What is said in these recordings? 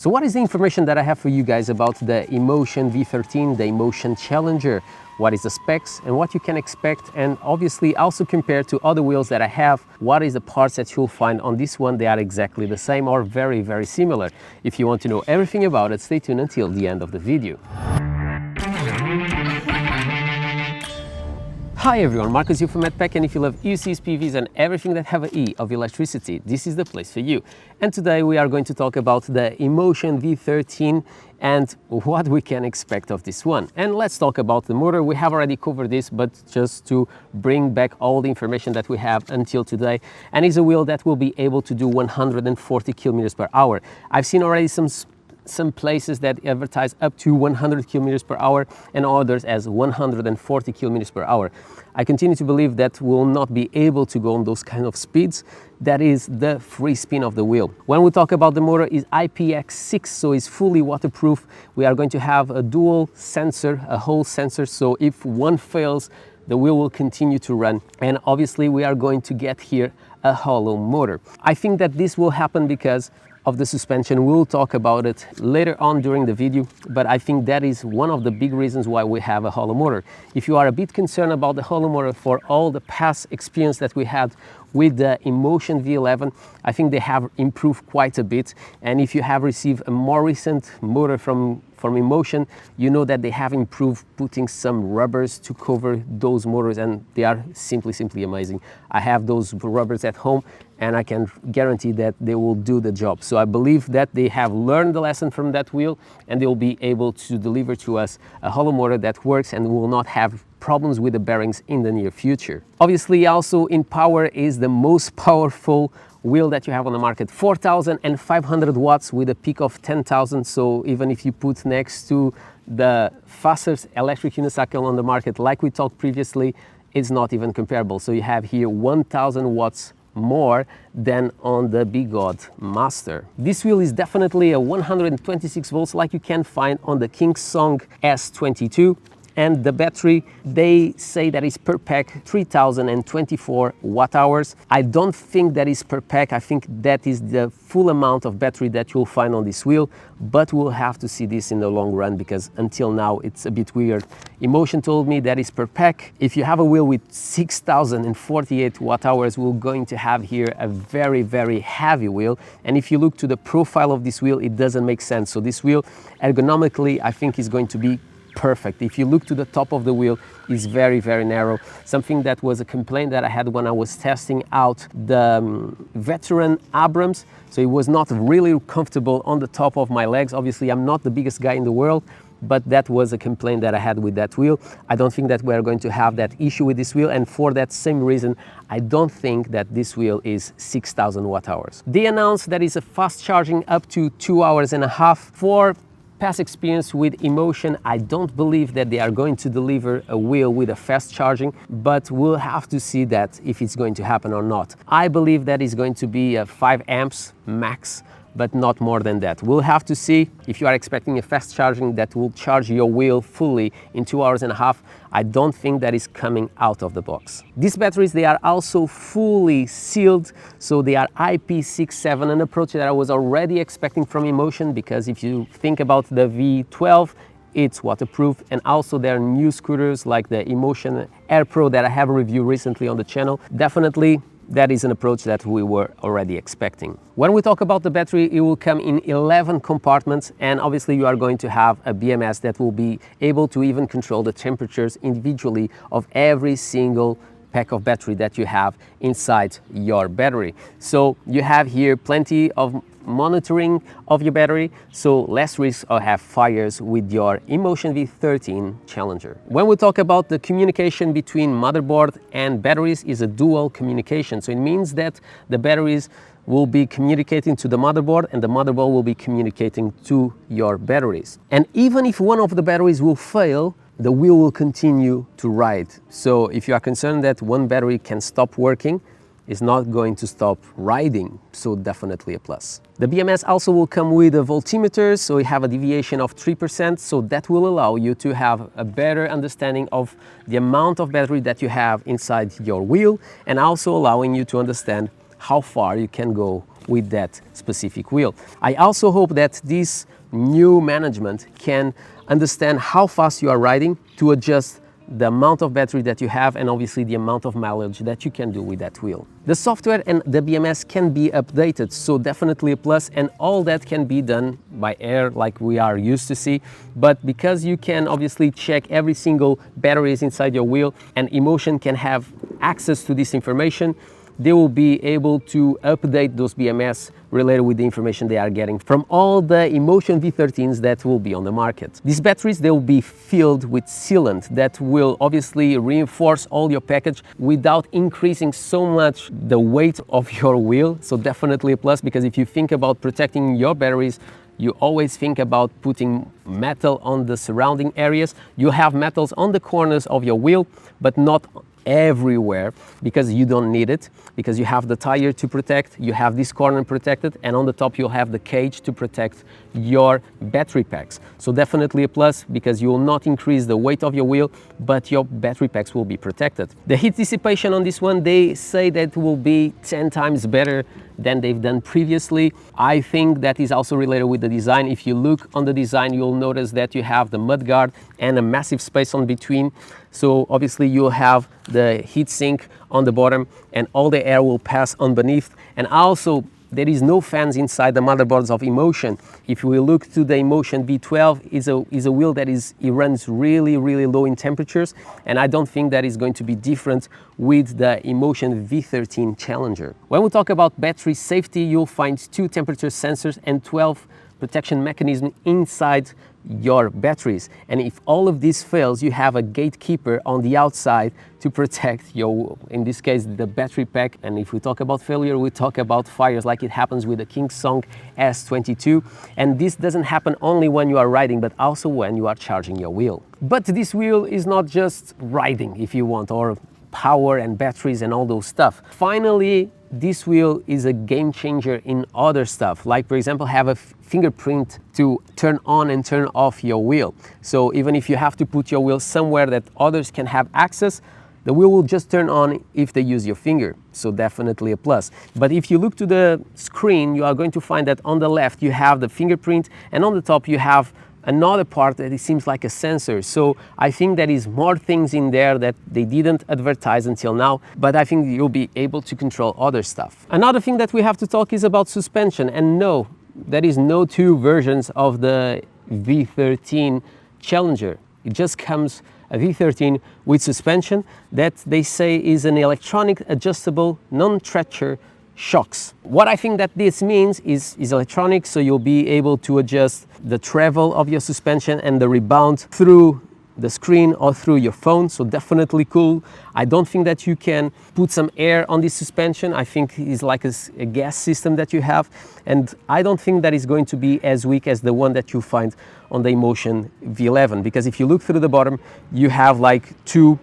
So what is the information that I have for you guys about the Inmotion V13, the Inmotion Challenger? What is the specs and what you can expect, and obviously also compared to other wheels that I have, what is the parts that you'll find on this one? They are exactly the same or very, very similar. If you want to know everything about it, stay tuned until the end of the video. Hi everyone, Marcus here from MADpack, and if you love EUCs, PVs and everything that have an E of electricity, this is the place for you. And today we are going to talk about the Inmotion V13 and what we can expect of this one. And let's talk about the motor. We have already covered this, but just to bring back all the information that we have until today. And it's a wheel that will be able to do 140 kilometers per hour. I've seen already some places that advertise up to 100 kilometers per hour and others as 140 kilometers per hour. I continue to believe that we'll not be able to go on those kind of speeds. That is the free spin of the wheel. When we talk about the motor, is IPX6, so it's fully waterproof. We are going to have a dual sensor, a Hall sensor, so if one fails, the wheel will continue to run. And obviously we are going to get here a hollow motor. I think that this will happen because of the suspension. We'll talk about it later on during the video, but I think that is one of the big reasons why we have a hollow motor. If you are a bit concerned about the hollow motor for all the past experience that we had with the Inmotion V11, I think they have improved quite a bit. And if you have received a more recent motor from Inmotion, you know that they have improved putting some rubbers to cover those motors, and they are simply amazing. I have those rubbers at home and I can guarantee that they will do the job. So I believe that they have learned the lesson from that wheel and they will be able to deliver to us a hollow motor that works and will not have problems with the bearings in the near future. Obviously also in power is the most powerful wheel that you have on the market, 4,500 watts with a peak of 10,000. So even if you put next to the fastest electric unicycle on the market, like we talked previously, it's not even comparable. So you have here 1,000 watts more than on the Begode Master. This wheel is definitely a 126 volts like you can find on the Kingsong S22. And the battery, they say that is per pack 3024 watt hours. I don't think that is per pack. I think that is the full amount of battery that you'll find on this wheel, but we'll have to see this in the long run because until now it's a bit weird. Inmotion told me that is per pack. If you have a wheel with 6048 watt hours, we're going to have here a very, very heavy wheel. And if you look to the profile of this wheel, it doesn't make sense. So this wheel ergonomically, I think is going to be perfect. If you look to the top of the wheel, is very, very narrow. Something that was a complaint that I had when I was testing out the veteran Abrams. So it was not really comfortable on the top of my legs. Obviously, I'm not the biggest guy in the world, but that was a complaint that I had with that wheel. I don't think that we're going to have that issue with this wheel, and for that same reason, I don't think that this wheel is 6,000 watt hours. They announced that it's a fast charging up to 2.5 hours. For past experience with Inmotion, I don't believe that they are going to deliver a wheel with a fast charging, but we'll have to see that if it's going to happen or not. I believe that is going to be a 5 amps max, but not more than that. We'll have to see. If you are expecting a fast charging that will charge your wheel fully in 2.5 hours, I don't think that is coming out of the box. These batteries, they are also fully sealed, so they are IP67, an approach that I was already expecting from Inmotion, because if you think about the V12, it's waterproof, and also there are new scooters like the Inmotion Air Pro that I have reviewed recently on the channel. Definitely that is an approach that we were already expecting. When we talk about the battery, it will come in 11 compartments, and obviously you are going to have a BMS that will be able to even control the temperatures individually of every single pack of battery that you have inside your battery. So you have here plenty of monitoring of your battery, so less risk of have fires with your Inmotion V13 Challenger. When we talk about the communication between motherboard and batteries, is a dual communication. So it means that the batteries will be communicating to the motherboard and the motherboard will be communicating to your batteries. And even if one of the batteries will fail, the wheel will continue to ride. So if you are concerned that one battery can stop working, it's not going to stop riding, so definitely a plus. The BMS also will come with a voltimeter, so you have a deviation of 3%, so that will allow you to have a better understanding of the amount of battery that you have inside your wheel, and also allowing you to understand how far you can go with that specific wheel. I also hope that this new management can understand how fast you are riding to adjust the amount of battery that you have and obviously the amount of mileage that you can do with that wheel. The software and the BMS can be updated, so definitely a plus, and all that can be done by air like we are used to see. But because you can obviously check every single batteries inside your wheel and Inmotion can have access to this information, they will be able to update those BMS related with the information they are getting from all the Inmotion V13s that will be on the market. These batteries, they will be filled with sealant that will obviously reinforce all your package without increasing so much the weight of your wheel. So definitely a plus, because if you think about protecting your batteries, you always think about putting metal on the surrounding areas. You have metals on the corners of your wheel, but not everywhere, because you don't need it, because you have the tire to protect, you have this corner protected, and on the top you'll have the cage to protect your battery packs. So definitely a plus, because you will not increase the weight of your wheel, but your battery packs will be protected. The heat dissipation on this one, they say that will be 10 times better than they've done previously. I think that is also related with the design. If you look on the design, you'll notice that you have the mud guard and a massive space on between. So obviously you'll have the heat sink on the bottom and all the air will pass underneath. And also there is no fans inside the motherboards of Inmotion. If we look to the Inmotion V12, is a wheel that it runs really low in temperatures, and I don't think that is going to be different with the Inmotion V13 Challenger. When we talk about battery safety, you'll find 2 temperature sensors and 12 protection mechanisms inside your batteries, and if all of this fails, you have a gatekeeper on the outside to protect your, in this case, the battery pack. And if we talk about failure, we talk about fires, like it happens with the Kingsong S22. And this doesn't happen only when you are riding, but also when you are charging your wheel. But this wheel is not just riding, if you want, or power and batteries and all those stuff. Finally, this wheel is a game changer in other stuff, like for example have a fingerprint to turn on and turn off your wheel. So even if you have to put your wheel somewhere that others can have access, the wheel will just turn on if they use your finger. So definitely a plus. But if you look to the screen, you are going to find that on the left you have the fingerprint, and on the top you have another part that it seems like a sensor. So I think there is more things in there that they didn't advertise until now, but I think you'll be able to control other stuff. Another thing that we have to talk is about suspension. And no, there is no 2 versions of the V13 Challenger. It just comes a V13 with suspension that they say is an electronic adjustable non-stretcher shocks. What I think that this means is electronic, so you'll be able to adjust the travel of your suspension and the rebound through the screen or through your phone. So definitely cool. I don't think that you can put some air on this suspension. I think it's like a gas system that you have, and I don't think that is going to be as weak as the one that you find on the Inmotion V11, because if you look through the bottom, you have like two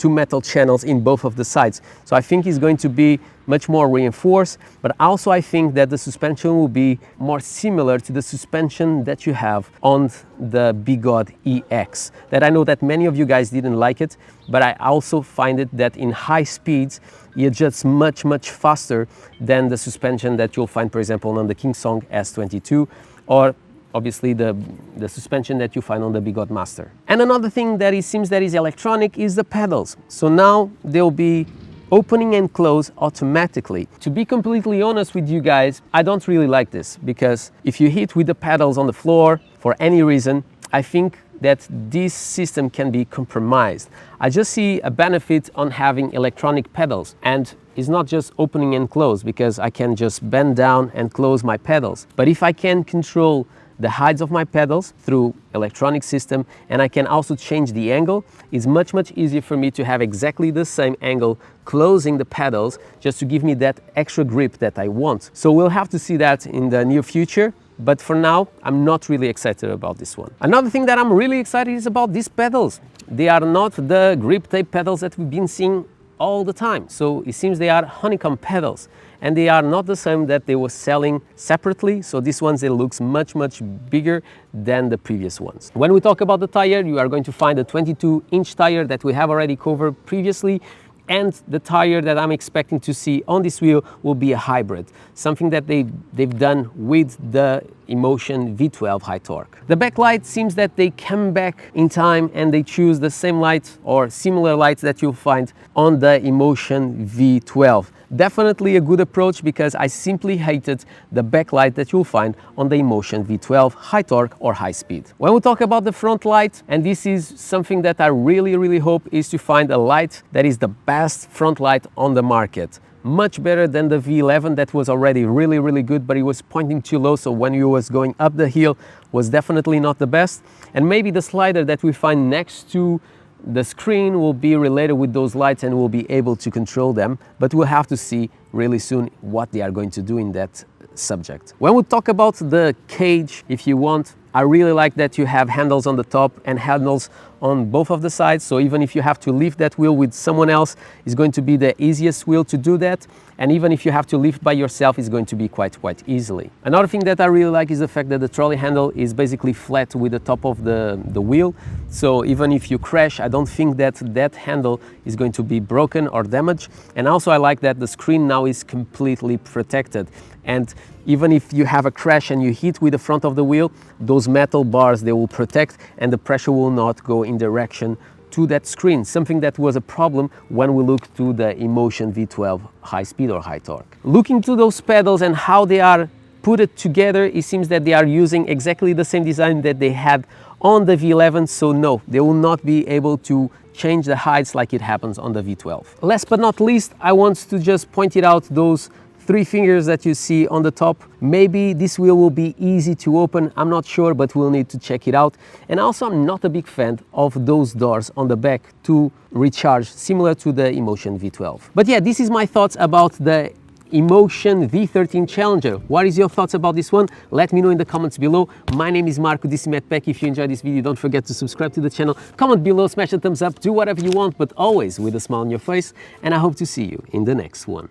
metal channels in both of the sides. So I think it's going to be much more reinforced, but also I think that the suspension will be more similar to the suspension that you have on the Begode EX, that I know that many of you guys didn't like it, but I also find it that in high speeds it adjusts much faster than the suspension that you'll find, for example, on the Kingsong S22, or obviously the suspension that you find on the Begode Master. And another thing that it seems that is electronic is the pedals. So now they'll be opening and close automatically. To be completely honest with you guys, I don't really like this, because if you hit with the pedals on the floor for any reason, I think that this system can be compromised. I just see a benefit on having electronic pedals, and it's not just opening and close, because I can just bend down and close my pedals. But if I can control the heights of my pedals through electronic system, and I can also change the angle, it's much easier for me to have exactly the same angle closing the pedals, just to give me that extra grip that I want. So we'll have to see that in the near future, but for now I'm not really excited about this one. Another thing that I'm really excited is about these pedals. They are not the grip tape pedals that we've been seeing all the time. So it seems they are honeycomb pedals, and they are not the same that they were selling separately. So these ones, it looks much bigger than the previous ones. When we talk about the tire, you are going to find a 22-inch tire that we have already covered previously, and the tire that I'm expecting to see on this wheel will be a hybrid, something that they've done with the Inmotion V12 high torque. The backlight seems that they come back in time and they choose the same light or similar lights that you'll find on the Inmotion V12. Definitely a good approach, because I simply hated the backlight that you'll find on the Inmotion V12 high torque or high speed. When we talk about the front light, and this is something that I really hope, is to find a light that is the best front light on the market. Much better than the V11 that was already really good, but it was pointing too low, so when you was going up the hill was definitely not the best. And maybe the slider that we find next to the screen will be related with those lights and we'll be able to control them, but we'll have to see really soon what they are going to do in that subject. When we talk about the cage, if you want, I really like that you have handles on the top and handles on both of the sides, so even if you have to lift that wheel with someone else, it's going to be the easiest wheel to do that, and even if you have to lift by yourself, it's going to be quite easily. Another thing that I really like is the fact that the trolley handle is basically flat with the top of the wheel, so even if you crash, I don't think that that handle is going to be broken or damaged. And also I like that the screen now is completely protected, and even if you have a crash and you hit with the front of the wheel, those metal bars, they will protect and the pressure will not go in direction to that screen, something that was a problem when we looked to the Inmotion V12 high speed or high torque. Looking to those pedals and how they are put it together, it seems that they are using exactly the same design that they had on the V11, so no, they will not be able to change the heights like it happens on the V12. Last but not least, I want to just point it out, those 3 fingers that you see on the top. Maybe this wheel will be easy to open, I'm not sure, but we'll need to check it out. And also I'm not a big fan of those doors on the back to recharge, similar to the Inmotion V12. But yeah, this is my thoughts about the Inmotion V13 Challenger. What is your thoughts about this one? Let me know in the comments below. My name is Marco, this is MADpack. If you enjoyed this video, don't forget to subscribe to the channel, comment below, smash the thumbs up, do whatever you want, but always with a smile on your face, and I hope to see you in the next one.